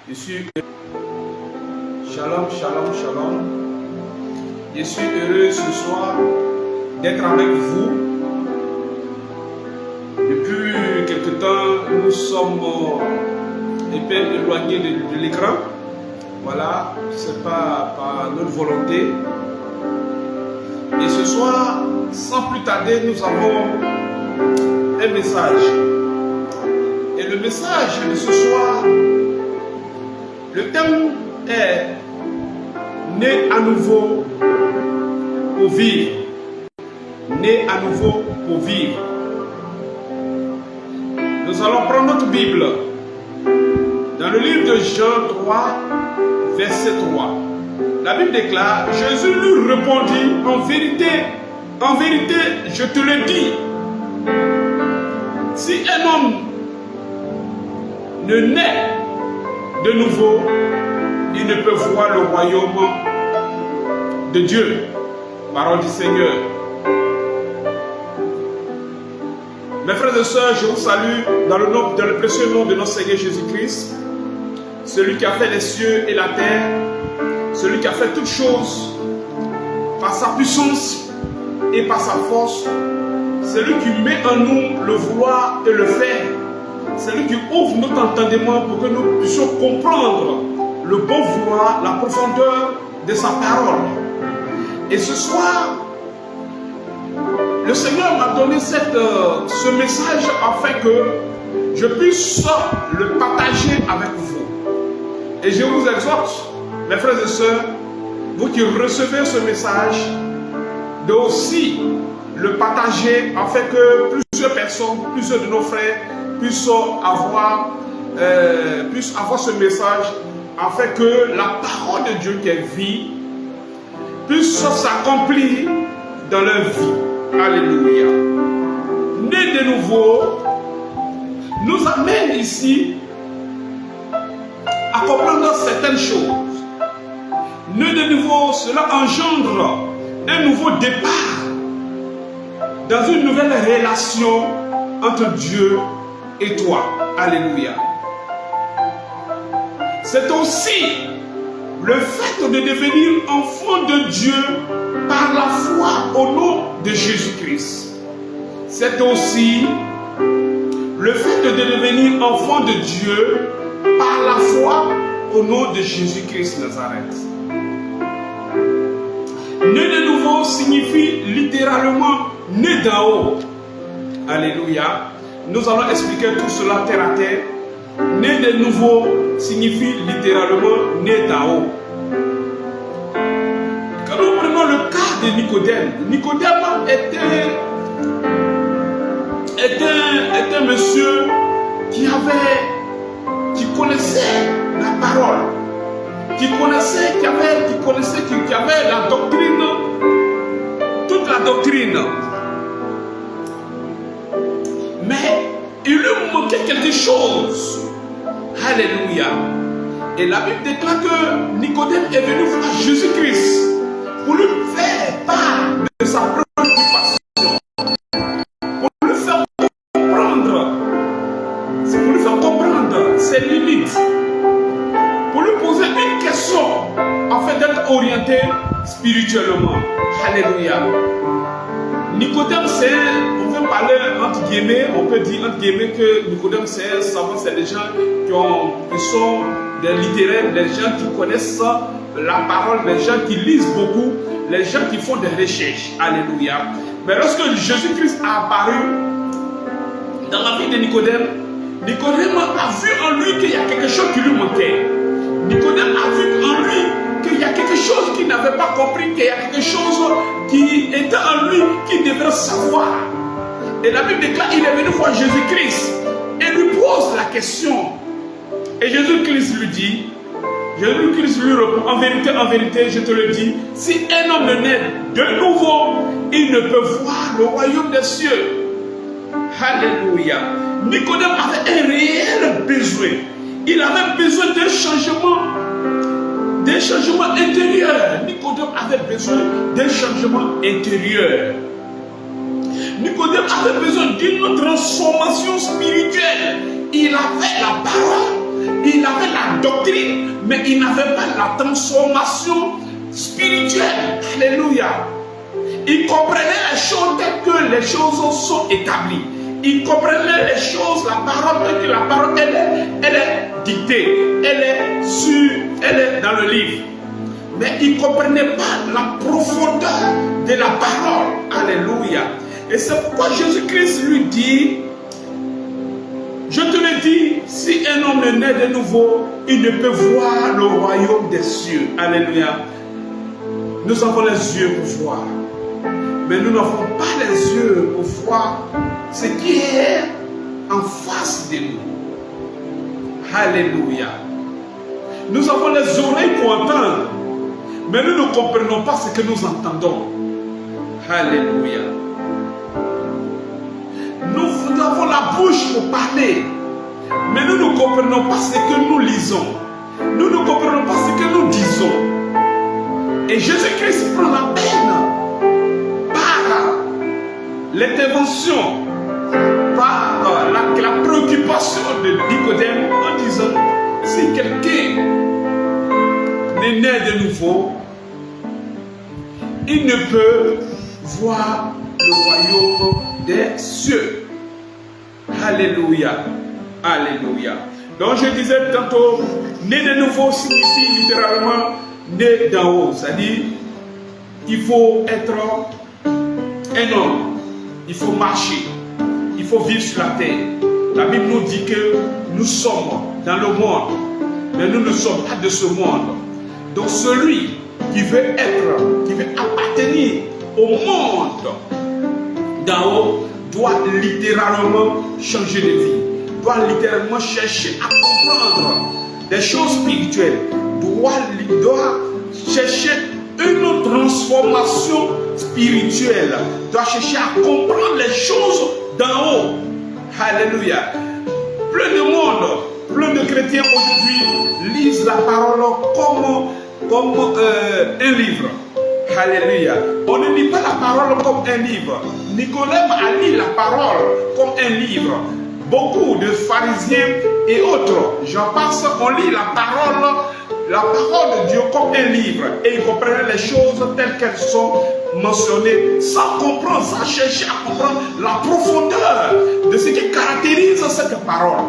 Je suis Shalom, shalom, shalom. Je suis heureux ce soir d'être avec vous. Depuis quelque temps, nous sommes un peu éloignés de l'écran. Voilà, ce n'est pas par notre volonté. Et ce soir, sans plus tarder, nous avons un message. Et le message de ce soir, le thème est né à nouveau pour vivre. Né à nouveau pour vivre. Nous allons prendre notre Bible dans le livre de Jean 3, verset 3. La Bible déclare, Jésus lui répondit, en vérité, je te le dis, si un homme ne naît de nouveau, il ne peut voir le royaume de Dieu. Parole du Seigneur. Mes frères et sœurs, je vous salue dans le précieux nom de notre Seigneur Jésus-Christ, celui qui a fait les cieux et la terre, celui qui a fait toutes choses par sa puissance et par sa force, celui qui met en nous le vouloir et le faire, celui qui ouvre notre entendement pour que nous puissions comprendre le bon vouloir, la profondeur de sa parole. Et ce soir, le Seigneur m'a donné ce message afin que je puisse le partager avec vous. Et je vous exhorte, mes frères et sœurs, vous qui recevez ce message, de aussi le partager afin que plusieurs personnes, plusieurs de nos frères puissent avoir ce message, afin que la parole de Dieu qui est vie puisse s'accomplir dans leur vie. Alléluia. Né de nouveau nous amène ici à comprendre certaines choses. Né de nouveau, cela engendre un nouveau départ dans une nouvelle relation entre Dieu et toi. Alléluia. C'est aussi le fait de devenir enfant de Dieu par la foi au nom de Jésus-Christ. C'est aussi le fait de devenir enfant de Dieu par la foi au nom de Jésus-Christ Nazareth. Né de nouveau signifie littéralement né d'en haut. Alléluia. Nous allons expliquer tout cela terre à terre. Né de nouveau signifie littéralement né d'en haut. Quand nous prenons le cas de Nicodème, Nicodème était un monsieur qui connaissait la parole, qui avait la doctrine, toute la doctrine. Mais il lui manquait quelque chose. Alléluia. Et la Bible déclare que Nicodème est venu voir Jésus-Christ pour lui faire part de sa préoccupation, pour lui faire comprendre ses limites, pour lui poser une question afin d'être orienté spirituellement. Alléluia. Nicodème, on peut parler entre guillemets, on peut dire entre guillemets que Nicodème c'est un savant, c'est des gens qui sont des littéraires, des gens qui connaissent la parole, des gens qui lisent beaucoup, les gens qui font des recherches. Alléluia. Mais lorsque Jésus-Christ a apparu dans la vie de Nicodème, Nicodème a vu en lui qu'il y a quelque chose qui lui manquait. Nicodème a vu en lui qu'il y a quelque chose qu'il n'avait pas compris, qu'il y a quelque chose qui était en lui qu'il devrait savoir. Et la Bible déclare qu'il est venu voir Jésus-Christ et lui pose la question. Et Jésus-Christ lui dit, Jésus-Christ lui répond, en vérité, je te le dis, si un homme ne naît de nouveau, il ne peut voir le royaume des cieux. Alléluia. Nicodème avait un réel besoin. Il avait besoin d'un changement intérieur. Nicodème avait besoin d'un changement intérieur. Nicodème avait besoin d'une transformation spirituelle. Il avait la parole. Il avait la doctrine, mais il n'avait pas la transformation spirituelle. Alléluia. Il comprenait les choses telles que les choses sont établies. Il comprenait les choses, la parole, telle que la parole, elle est dictée, elle est dans le livre. Mais il ne comprenait pas la profondeur de la parole. Alléluia. Et c'est pourquoi Jésus-Christ lui dit, je te le dis, si un homme est né de nouveau, il ne peut voir le royaume des cieux. Alléluia. Nous avons les yeux pour voir. Mais nous n'avons pas les yeux pour voir ce qui est en face de nous. Alléluia. Nous avons les oreilles pour entendre, mais nous ne comprenons pas ce que nous entendons. Alléluia. Nous avons la bouche pour parler, mais nous ne comprenons pas ce que nous lisons. Nous ne comprenons pas ce que nous disons. Et Jésus-Christ prend la peine par l'intervention, par la préoccupation de Nicodème en disant, si quelqu'un est né de nouveau, il ne peut voir le royaume des cieux. Alléluia. Alléluia. Donc je disais tantôt, né de nouveau signifie littéralement né d'en haut. C'est-à-dire, il faut être un homme. Il faut marcher. Il faut vivre sur la terre. La Bible nous dit que nous sommes dans le monde, mais nous ne sommes pas de ce monde. Donc celui qui veut appartenir au monde d'en haut doit littéralement changer de vie, doit littéralement chercher à comprendre des choses spirituelles, doit chercher une transformation spirituelle, doit chercher à comprendre les choses d'en haut. Alléluia. Plein de monde, plein de chrétiens aujourd'hui lisent la parole comme un livre. Alléluia. On ne lit pas la parole comme un livre. Nicodème a lu la parole comme un livre. Beaucoup de pharisiens et autres, j'en passe, on lit la parole de Dieu comme un livre. Et ils comprennent les choses telles qu'elles sont mentionnées, sans comprendre, sans chercher à comprendre la profondeur de ce qui caractérise cette parole.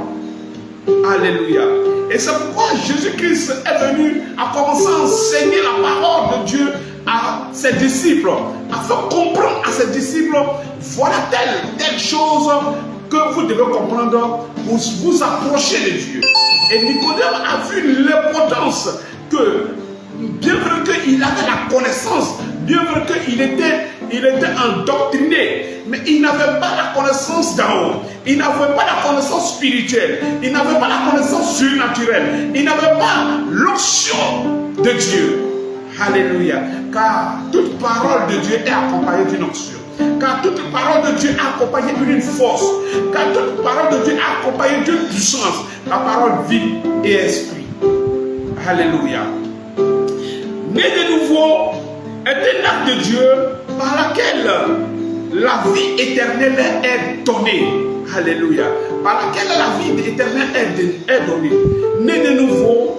Alléluia. Et c'est pourquoi Jésus-Christ est venu à commencer à enseigner la parole de Dieu à ses disciples, afin de comprendre à ses disciples, voilà telle chose que vous devez comprendre pour vous approcher de Dieu. Et Nicodème a vu l'importance que, bien vrai qu'il avait la connaissance, bien vrai qu'il était endoctriné, mais il n'avait pas la connaissance d'en haut, il n'avait pas la connaissance spirituelle, il n'avait pas la connaissance surnaturelle, il n'avait pas l'onction de Dieu. Alléluia. Car toute parole de Dieu est accompagnée d'une onction. Car toute parole de Dieu est accompagnée d'une force. Car toute parole de Dieu est accompagnée d'une puissance. La parole vie et esprit. Alléluia. Né de nouveau est un acte de Dieu par laquelle la vie éternelle est donnée. Alléluia. Par laquelle la vie éternelle est donnée. Né de nouveau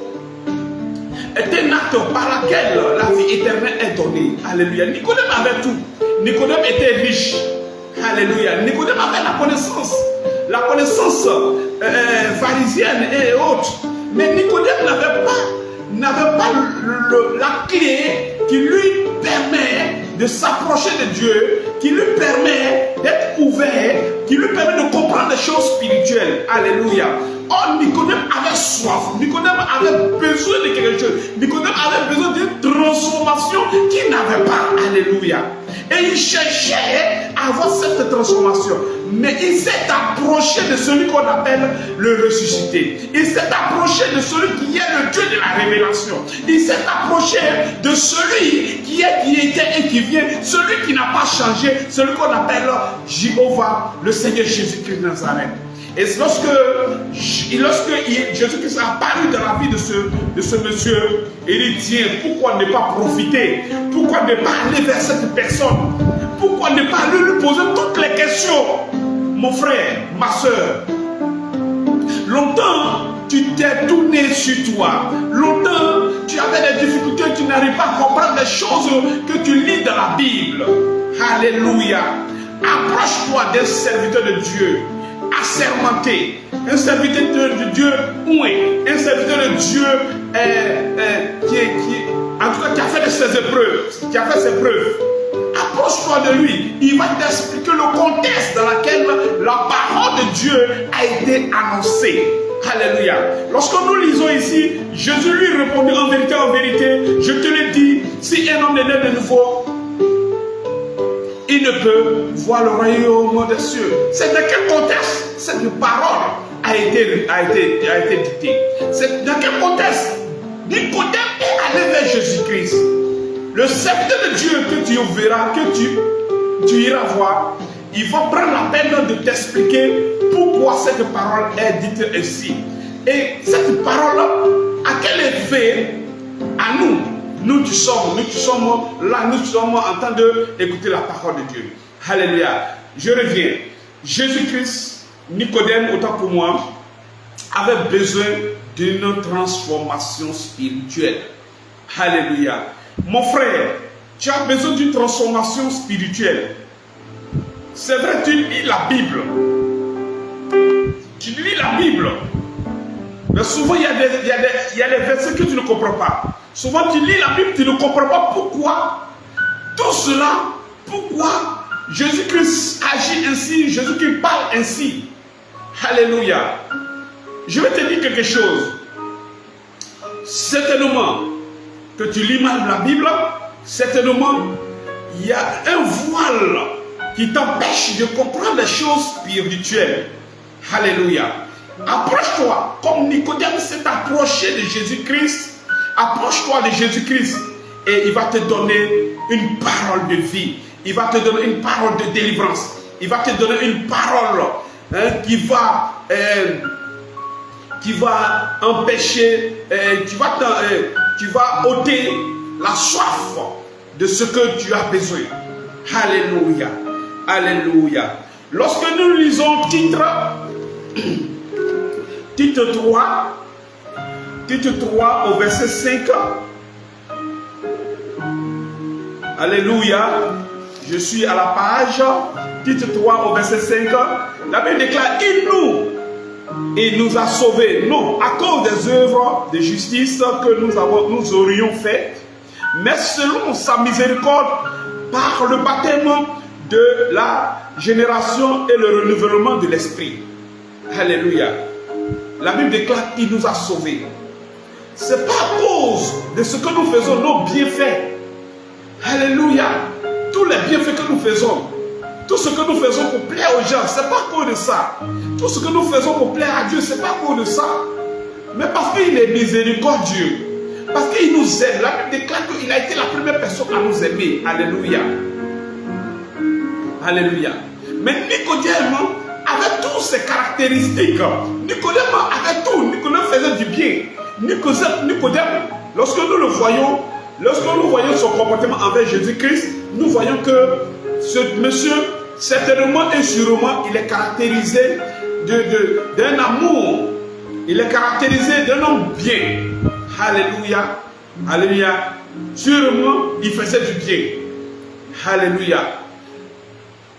est un acte par lequel la vie éternelle est donnée. Alléluia. Nicodème avait tout. Nicodème était riche. Alléluia. Nicodème avait la connaissance pharisienne et autres. Mais Nicodème n'avait pas la clé qui lui permet de s'approcher de Dieu, qui lui permet d'être ouvert, qui lui permet de comprendre les choses spirituelles. Alléluia. Oh, Nicodème avait soif. Nicodème avait besoin de quelque chose. Nicodème avait besoin d'une transformation qu'il n'avait pas. Alléluia. Et il cherchait à avoir cette transformation. Mais il s'est approché de celui qu'on appelle le ressuscité. Il s'est approché de celui qui est le Dieu de la révélation. Il s'est approché de celui qui était et qui vient. Celui qui n'a pas changé. Celui qu'on appelle Jéhovah, le Seigneur Jésus-Christ de Nazareth. Et lorsque Jésus-Christ est apparu dans la vie de ce monsieur, il dit, tiens, pourquoi ne pas profiter? Pourquoi ne pas aller vers cette personne? Pourquoi ne pas lui poser toutes les questions? Mon frère, ma soeur, longtemps, tu t'es tourné sur toi. Longtemps, tu avais des difficultés, tu n'arrives pas à comprendre les choses que tu lis dans la Bible. Alléluia. Approche-toi d'un serviteur de Dieu, assermenté, un serviteur de Dieu oué, un serviteur de Dieu en tout cas, qui a fait ses épreuves, qui a fait ses preuves. Approche-toi de lui, il va t'expliquer le contexte dans lequel la parole de Dieu a été annoncée. Alléluia. Lorsque nous lisons ici, Jésus lui répondit en vérité, je te le dis, si un homme est né de nouveau, il ne peut voir le royaume des cieux. C'est dans quel contexte cette parole a été dictée? C'est dans quel contexte Nicodème est allé vers Jésus-Christ. Le serviteur de Dieu que tu verras, que tu iras voir, il va prendre la peine de t'expliquer pourquoi cette parole est dite ainsi. Et cette parole a quel effet à nous? Nous qui sommes là, nous sommes en train d'écouter la parole de Dieu. Alléluia. Je reviens. Jésus-Christ, Nicodème, autant pour moi, avait besoin d'une transformation spirituelle. Alléluia. Mon frère, tu as besoin d'une transformation spirituelle. C'est vrai, tu lis la Bible. Tu lis la Bible. Mais souvent, il y a des versets que tu ne comprends pas. Souvent, tu lis la Bible, tu ne comprends pas pourquoi. Tout cela, pourquoi Jésus-Christ agit ainsi, Jésus-Christ parle ainsi. Alléluia. Je vais te dire quelque chose. Certainement que tu lis mal la Bible, certainement, il y a un voile qui t'empêche de comprendre les choses spirituelles. Alléluia. Approche-toi, comme Nicodème s'est approché de Jésus-Christ, approche-toi de Jésus-Christ et il va te donner une parole de vie. Il va te donner une parole de délivrance. Il va te donner une parole qui va empêcher, qui va ôter la soif de ce que tu as besoin. Alléluia. Alléluia. Lorsque nous lisons titre 3 au verset 5. Alléluia. Je suis à la page. Titre 3 au verset 5. La Bible déclare, il nous a sauvés, non à cause des œuvres de justice que nous aurions faites, mais selon sa miséricorde, par le baptême de la génération et le renouvellement de l'esprit. Alléluia. La Bible déclare qu'il nous a sauvés. Ce n'est pas à cause de ce que nous faisons, nos bienfaits. Alléluia. Tous les bienfaits que nous faisons, tout ce que nous faisons pour plaire aux gens, ce n'est pas à cause de ça. Tout ce que nous faisons pour plaire à Dieu, ce n'est pas à cause de ça. Mais parce qu'il est miséricordieux. Parce qu'il nous aime. La Bible déclare qu'il a été la première personne à nous aimer. Alléluia. Alléluia. Mais Nicodème avait toutes ses caractéristiques. Nicodème avait tout. Nicodème faisait du bien. Nicodème, lorsque nous le voyons, lorsque nous voyons son comportement envers Jésus-Christ, nous voyons que ce monsieur, certainement et sûrement, il est caractérisé d'un amour. Il est caractérisé d'un homme bien. Alléluia. Alléluia. Sûrement, il faisait du bien. Alléluia.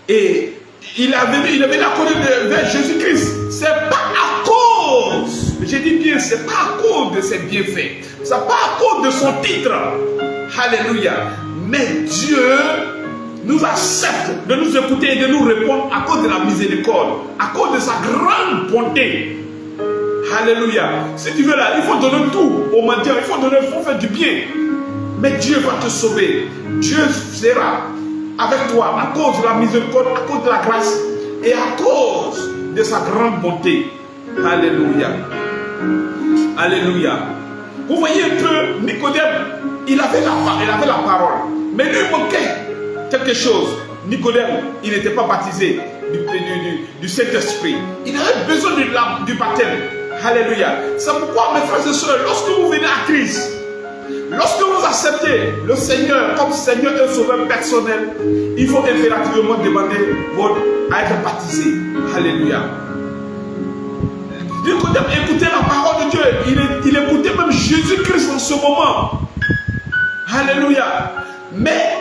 Et il avait la connaissance vers Jésus-Christ. C'est pas à cause, j'ai dit bien, c'est pas à cause de ses bienfaits. C'est pas à cause de son titre. Alléluia. Mais Dieu nous accepte de nous écouter et de nous répondre à cause de la miséricorde, à cause de sa grande bonté. Alléluia. Si tu veux là, il faut donner tout au mendiant, il faut faire du bien. Mais Dieu va te sauver. Dieu sera avec toi à cause de la miséricorde, à cause de la grâce et à cause de sa grande bonté. Alléluia. Alléluia. Vous voyez un peu, Nicodème, il avait la parole, mais lui manquait quelque chose. Nicodème, il n'était pas baptisé du Saint-Esprit. Il avait besoin du baptême. Alléluia. C'est pourquoi, mes frères et sœurs, lorsque vous venez à Christ, lorsque vous acceptez le Seigneur comme Seigneur et Sauveur personnel, il faut impérativement demander à être baptisé. Alléluia. Nicodème écoutait la parole de Dieu. Il écoutait même Jésus-Christ en ce moment. Alléluia. Mais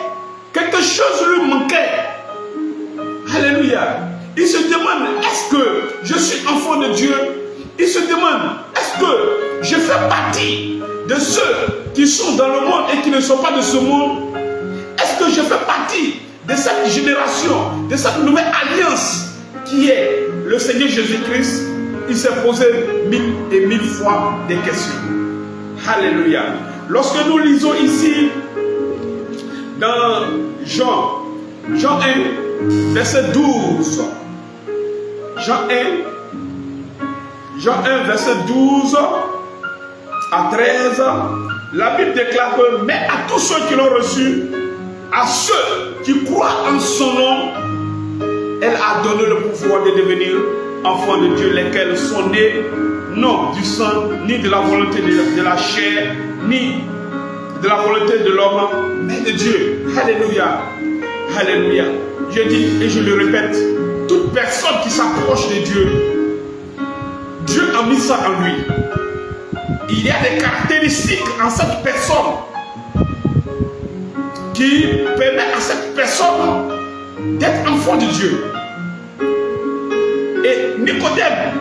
quelque chose lui manquait. Alléluia. Il se demande, est-ce que je suis enfant de Dieu? Il se demande, est-ce que je fais partie de ceux qui sont dans le monde et qui ne sont pas de ce monde? Est-ce que je fais partie de cette génération, de cette nouvelle alliance qui est le Seigneur Jésus-Christ? Il s'est posé 1000 et 1000 fois des questions. Alléluia. Lorsque nous lisons ici dans Jean 1, verset 12. Jean 1, verset 12 à 13. La Bible déclare que, mais à tous ceux qui l'ont reçu, à ceux qui croient en son nom, elle a donné le pouvoir de devenir enfants de Dieu, lesquels sont nés non du sang, ni de la volonté de la chair, ni de la volonté de l'homme, mais de Dieu. Alléluia. Alléluia. Je dis et je le répète, toute personne qui s'approche de Dieu, Dieu a mis ça en lui. Il y a des caractéristiques en cette personne qui permettent à cette personne d'être enfant de Dieu. Et Nicodème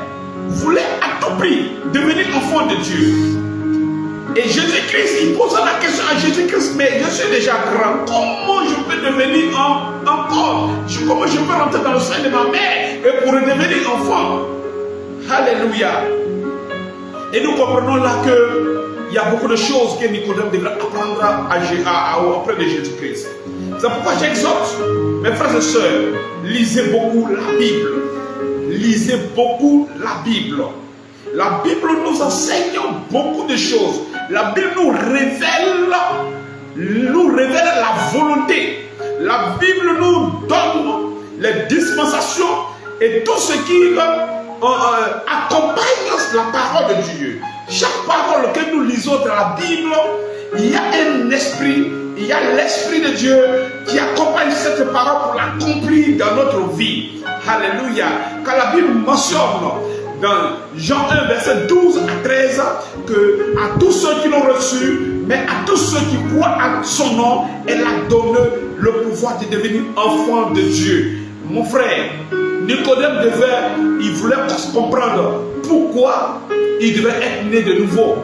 voulait à tout prix devenir enfant de Dieu. Et Jésus-Christ, il pose la question à Jésus-Christ, mais je suis déjà grand, comment je peux devenir encore? Comment je peux rentrer dans le sein de ma mère et pour devenir enfant? Alléluia. Et nous comprenons là qu'il y a beaucoup de choses que Nicodème devrait apprendre auprès de Jésus-Christ. C'est pourquoi j'exhorte mes frères et sœurs, lisez beaucoup la Bible. Lisez beaucoup la Bible. La Bible nous enseigne beaucoup de choses. La Bible nous révèle la volonté. La Bible nous donne les dispensations et tout ce qui accompagne la parole de Dieu. Chaque parole que nous lisons dans la Bible, il y a un esprit, il y a l'esprit de Dieu qui accompagne cette parole pour l'accomplir dans notre vie. Alléluia. Quand la Bible mentionne dans Jean 1, verset 12 à 13, que à tous ceux qui l'ont reçu, mais à tous ceux qui croient à son nom, elle a donné le pouvoir de devenir enfant de Dieu. Mon frère, Nicodème il voulait comprendre pourquoi il devait être né de nouveau.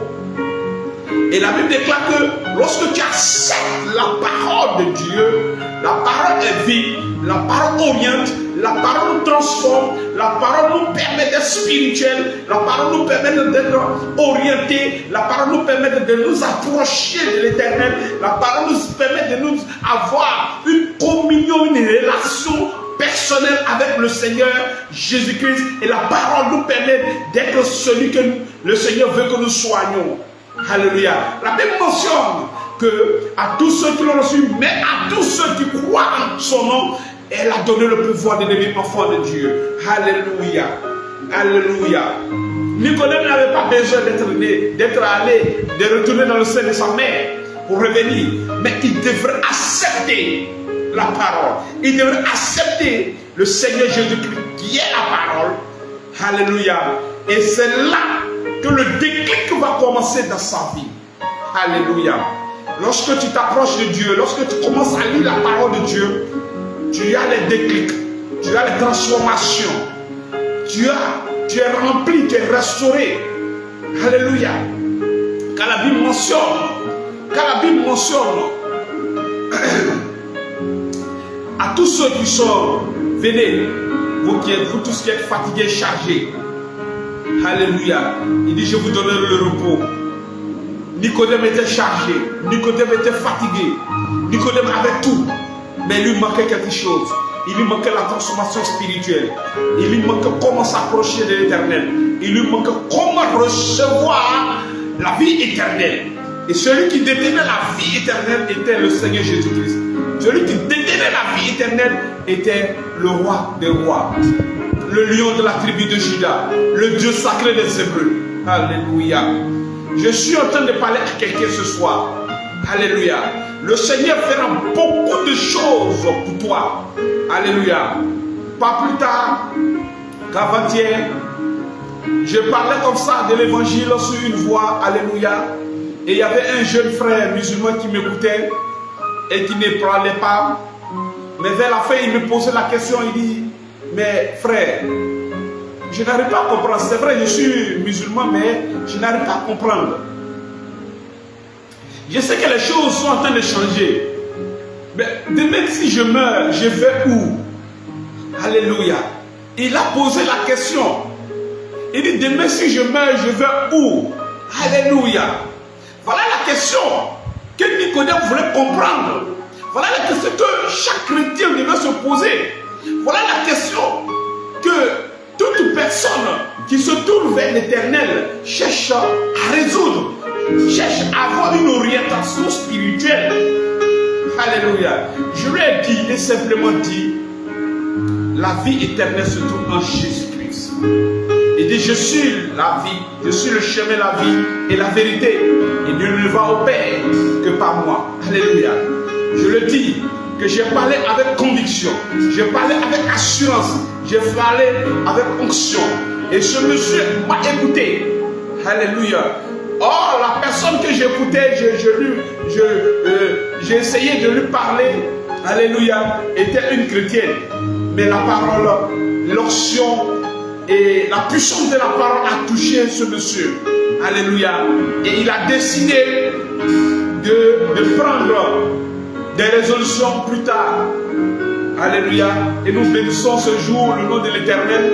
Et la Bible déclare que lorsque tu acceptes la parole de Dieu, la parole est vie, la parole oriente, la parole nous transforme, la parole nous permet d'être spirituel, la parole nous permet d'être orienté, la parole nous permet de nous approcher de l'éternel, la parole nous permet de nous avoir une communion, une relation personnelle avec le Seigneur Jésus-Christ. Et la parole nous permet d'être celui que le Seigneur veut que nous soyons. Alléluia. La Bible mentionne que à tous ceux qui l'ont reçu, mais à tous ceux qui croient en son nom, elle a donné le pouvoir de devenir enfant de Dieu. Alléluia. Alléluia. Nicodème n'avait pas besoin de retourner dans le sein de sa mère pour revenir, mais il devrait accepter la parole. Il devrait accepter le Seigneur Jésus-Christ qui est la parole. Alléluia. Et c'est là que le déclic va commencer dans sa vie. Alléluia. Lorsque tu t'approches de Dieu, lorsque tu commences à lire la parole de Dieu, tu as les déclics, tu as les transformations, tu es rempli, tu es restauré. Alléluia. Quand la Bible mentionne à tous ceux qui sont, venez, vous tous qui êtes fatigués, chargés. Alléluia. Il dit, je vous donnerai le repos. Nicodème était chargé, Nicodème était fatigué, Nicodème avait tout, mais il lui manquait quelque chose. Il lui manquait la transformation spirituelle. Il lui manquait comment s'approcher de l'éternel. Il lui manquait comment recevoir la vie éternelle. Et celui qui détenait la vie éternelle était le Seigneur Jésus-Christ. Celui qui détenait la vie éternelle était le roi des rois, le lion de la tribu de Juda, le Dieu sacré des Hébreux. Alléluia. Je suis en train de parler à quelqu'un ce soir. Alléluia. Le Seigneur fera beaucoup de choses pour toi. Alléluia. Pas plus tard qu'avant-hier, Je parlais comme ça de l'évangile sur une voie, alléluia. Et il y avait un jeune frère musulman qui m'écoutait et qui ne parlait pas. Mais vers la fin, il me posait la question, il dit, mais frère, je n'arrive pas à comprendre. C'est vrai, je suis musulman, mais je n'arrive pas à comprendre. Je sais que les choses sont en train de changer. Mais demain, si je meurs, je vais où? Alléluia. Il a posé la question. Il dit, demain, si je meurs, je vais où? Alléluia. Voilà la question que Nicodème voulait comprendre. Voilà la question que chaque chrétien devait se poser. Voilà la question que toute personne qui se tourne vers l'Éternel cherche à résoudre, cherche à avoir une orientation spirituelle. Alléluia. Je lui ai dit et simplement dit, la vie éternelle se trouve en Jésus-Christ. Il dit, je suis la vie, je suis le chemin, la vie et la vérité. Et Dieu ne va au Père que par moi. Alléluia. Je le dis, que j'ai parlé avec conviction, j'ai parlé avec assurance, j'ai parlé avec onction. Et ce monsieur m'a écouté. Alléluia. Or, la personne que j'écoutais, j'ai essayé de lui parler, alléluia, était une chrétienne. Mais la parole, l'onction et la puissance de la parole a touché ce monsieur. Alléluia. Et il a décidé de prendre des résolutions plus tard. Alléluia. Et nous bénissons ce jour le nom de l'Éternel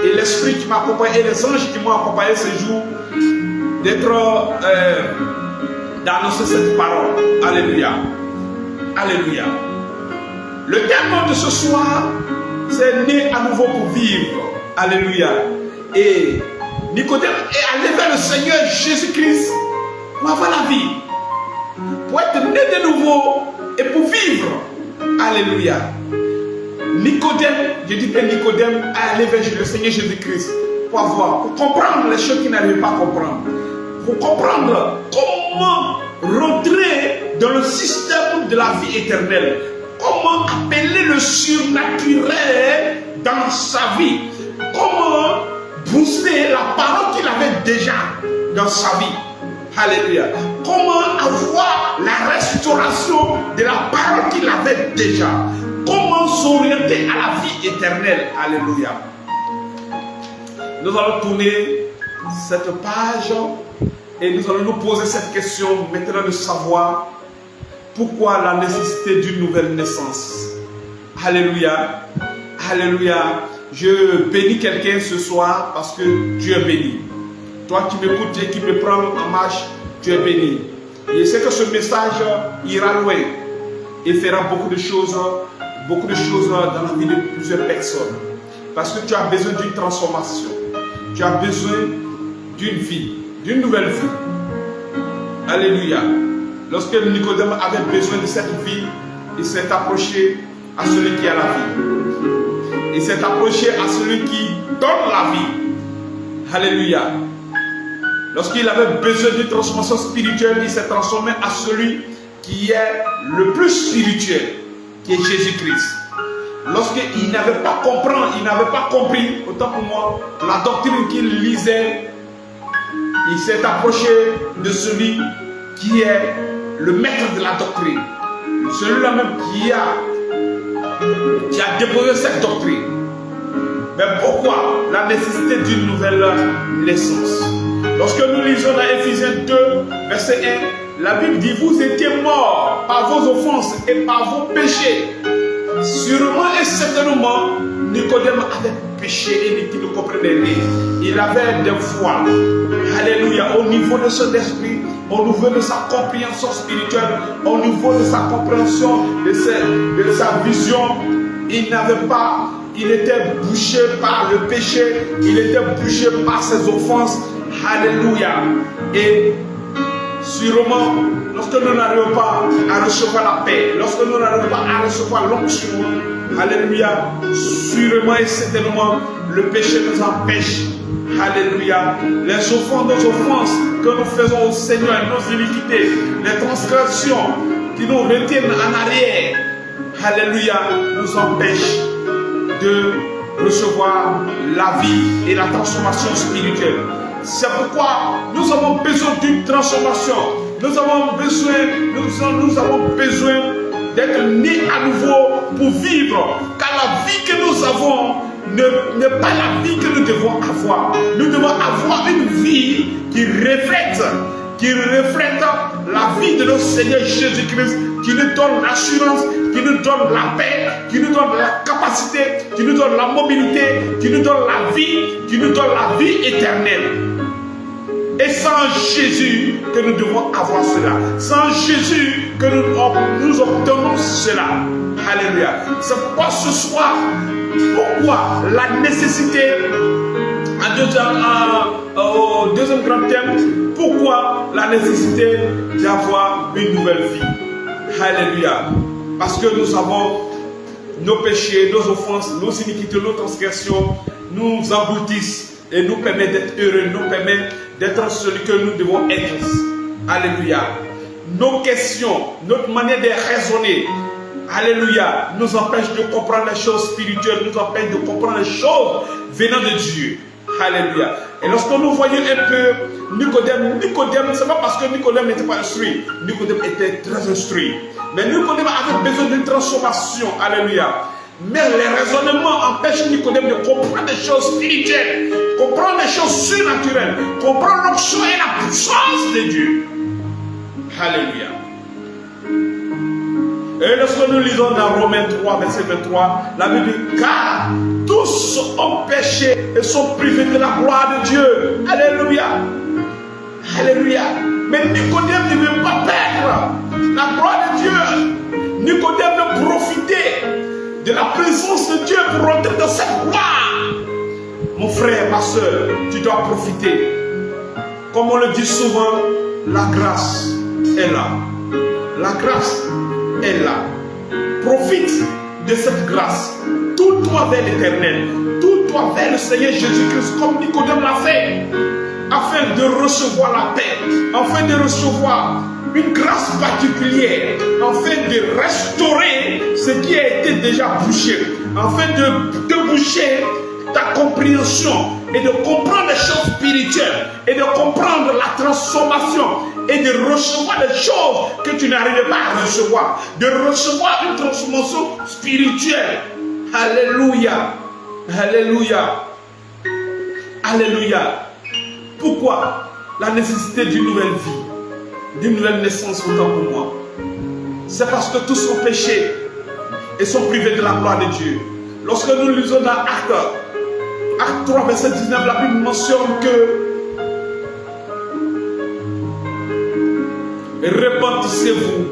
et l'Esprit qui m'accompagne et les anges qui m'ont accompagné ce jour d'être d'annoncer cette parole. Alléluia. Alléluia. Le thème de ce soir, c'est né à nouveau pour vivre. Alléluia. Et Nicodème est allé vers le Seigneur Jésus-Christ pour avoir la vie, pour être né de nouveau et pour vivre. Alléluia. Nicodème, je dis que Nicodème est allé vers le Seigneur Jésus-Christ pour avoir, pour comprendre les choses qu'il n'arrivait pas à comprendre, pour comprendre comment rentrer dans le système de la vie éternelle, comment appeler le surnaturel dans sa vie, comment booster la parole qu'il avait déjà dans sa vie. Alléluia. Comment avoir la restauration de la parole qu'il avait déjà. Comment s'orienter à la vie éternelle. Alléluia. Nous allons tourner cette page et nous allons nous poser cette question maintenant de savoir pourquoi la nécessité d'une nouvelle naissance. Alléluia. Alléluia. Je bénis quelqu'un ce soir parce que Dieu est béni. Toi qui m'écoutes et qui me prends en marche, tu es béni. Et je sais que ce message ira loin et fera beaucoup de choses dans la vie de plusieurs personnes. Parce que tu as besoin d'une transformation. Tu as besoin d'une vie, d'une nouvelle vie. Alléluia. Lorsque Nicodème avait besoin de cette vie, il s'est approché à celui qui a la vie. Il s'est approché à celui qui donne la vie. Alléluia. Lorsqu'il avait besoin d'une transformation spirituelle, il s'est transformé à celui qui est le plus spirituel, qui est Jésus-Christ. Lorsqu'il n'avait pas compris, autant pour moi, la doctrine qu'il lisait, il s'est approché de celui qui est le maître de la doctrine. Celui-là même qui a déposé cette doctrine. Mais pourquoi la nécessité d'une nouvelle naissance? Lorsque nous lisons dans Éphésiens 2, verset 1, la Bible dit, vous étiez morts par vos offenses et par vos péchés. Sûrement et certainement, Nicodème avait péché et il ne comprenait rien. Il avait des voiles. Alléluia. Au niveau de son esprit, au niveau de sa compréhension spirituelle, au niveau de sa compréhension de sa vision, il était bouché par le péché, il était bouché par ses offenses. Alléluia. Et sûrement, lorsque nous n'arrivons pas à recevoir la paix, lorsque nous n'arrivons pas à recevoir l'onction, alléluia, sûrement et certainement, le péché nous empêche. Alléluia. Les offenses, nos offenses que nous faisons au Seigneur, nos iniquités, les transgressions qui nous retiennent en arrière, alléluia, nous empêchent de recevoir la vie et la transformation spirituelle. C'est pourquoi nous avons besoin d'une transformation. Nous avons besoin d'être nés à nouveau pour vivre. Car la vie que nous avons n'est pas la vie que nous devons avoir. Nous devons avoir une vie qui reflète la vie de notre Seigneur Jésus-Christ, qui nous donne l'assurance, qui nous donne la paix, qui nous donne la capacité, qui nous donne la mobilité, qui nous donne la vie éternelle. Et sans Jésus que nous devons avoir cela. Sans Jésus que nous obtenons cela. Alléluia. C'est pourquoi ce soir, pourquoi la nécessité, au deuxième grand thème, pourquoi la nécessité d'avoir une nouvelle vie. Alléluia. Parce que nous avons nos péchés, nos offenses, nos iniquités, nos transgressions, nous aboutissent et nous permettent d'être heureux, nous permettent d'être celui que nous devons être. Alléluia. Nos questions, notre manière de raisonner, alléluia, nous empêche de comprendre les choses spirituelles, nous empêche de comprendre les choses venant de Dieu. Alléluia. Et lorsque nous voyons un peu Nicodème, ce n'est pas parce que Nicodème n'était pas instruit. Nicodème était très instruit. Mais Nicodème avait besoin d'une transformation. Alléluia. Mais les raisonnements empêchent Nicodème de comprendre des choses spirituelles, comprendre des choses surnaturelles, comprendre l'onction et la puissance de Dieu. Alléluia. Et lorsque nous lisons dans Romains 3, verset 23, la Bible dit, car tous ont péché et sont privés de la gloire de Dieu. Alléluia. Alléluia. Mais Nicodème ne veut pas perdre la gloire de Dieu. Nicodème veut profiter de la présence de Dieu pour rentrer dans cette gloire. Mon frère, ma soeur, tu dois profiter. Comme on le dit souvent, la grâce est là. La grâce est là. Profite de cette grâce. Tourne-toi vers l'Éternel. Tourne-toi vers le Seigneur Jésus-Christ comme Nicodème l'a fait. Afin de recevoir la paix. Afin de recevoir une grâce particulière. Afin de restaurer ce qui a été déjà bouché. Afin de boucher ta compréhension et de comprendre les choses spirituelles et de comprendre la transformation et de recevoir les choses que tu n'arrivais pas à recevoir, de recevoir une transformation spirituelle. Alléluia. Alléluia. Alléluia. Pourquoi la nécessité d'une nouvelle vie, d'une nouvelle naissance autant pour moi? C'est parce que tous sont péchés et sont privés de la gloire de Dieu. Lorsque nous lisons dans Acte 3, verset 19, la Bible mentionne que repentissez-vous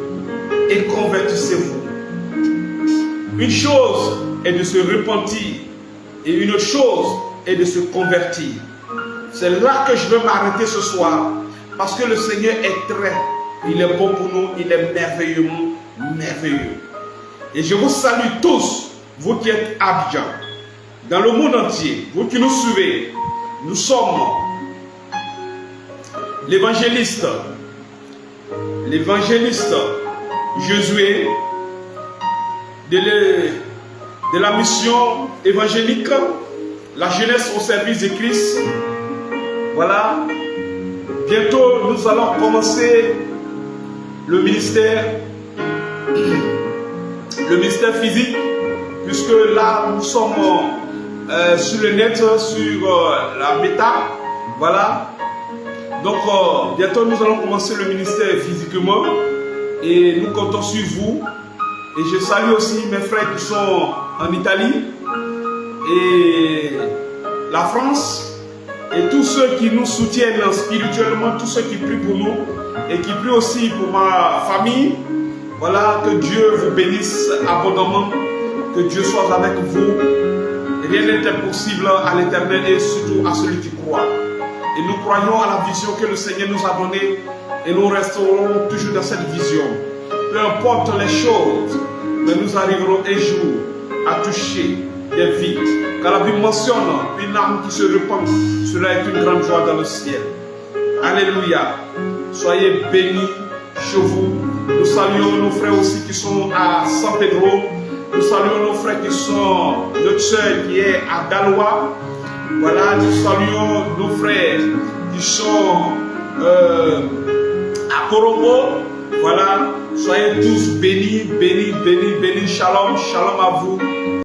et convertissez-vous. Une chose est de se repentir et une autre chose est de se convertir. C'est là que je veux m'arrêter ce soir parce que le Seigneur est il est bon pour nous, il est merveilleusement merveilleux. Et je vous salue tous, vous qui êtes à Abidjan, dans le monde entier, vous qui nous suivez. Nous sommes l'évangéliste Josué de la mission évangélique, la jeunesse au service de Christ. Voilà. Bientôt, nous allons commencer le ministère physique, puisque là, nous sommes sur le net, sur la bêta. Voilà. Donc, bientôt, nous allons commencer le ministère physiquement et nous comptons sur vous. Et je salue aussi mes frères qui sont en Italie et la France. Et tous ceux qui nous soutiennent spirituellement, tous ceux qui prient pour nous et qui prient aussi pour ma famille. Voilà, que Dieu vous bénisse abondamment, que Dieu soit avec vous. Rien n'est impossible à l'Éternel et surtout à celui qui croit. Et nous croyons à la vision que le Seigneur nous a donnée et nous resterons toujours dans cette vision. Peu importe les choses, mais nous arriverons un jour à toucher des vies. Car la Bible mentionne une âme qui se repent, cela est une grande joie dans le ciel. Alléluia. Soyez bénis chez vous. Nous saluons nos frères aussi qui sont à San Pedro. Nous saluons nos frères qui sont, notre soeur qui est à Galois. Voilà, nous saluons nos frères qui sont à Korobo. Voilà, soyez tous bénis, bénis, bénis, bénis. Shalom, shalom à vous.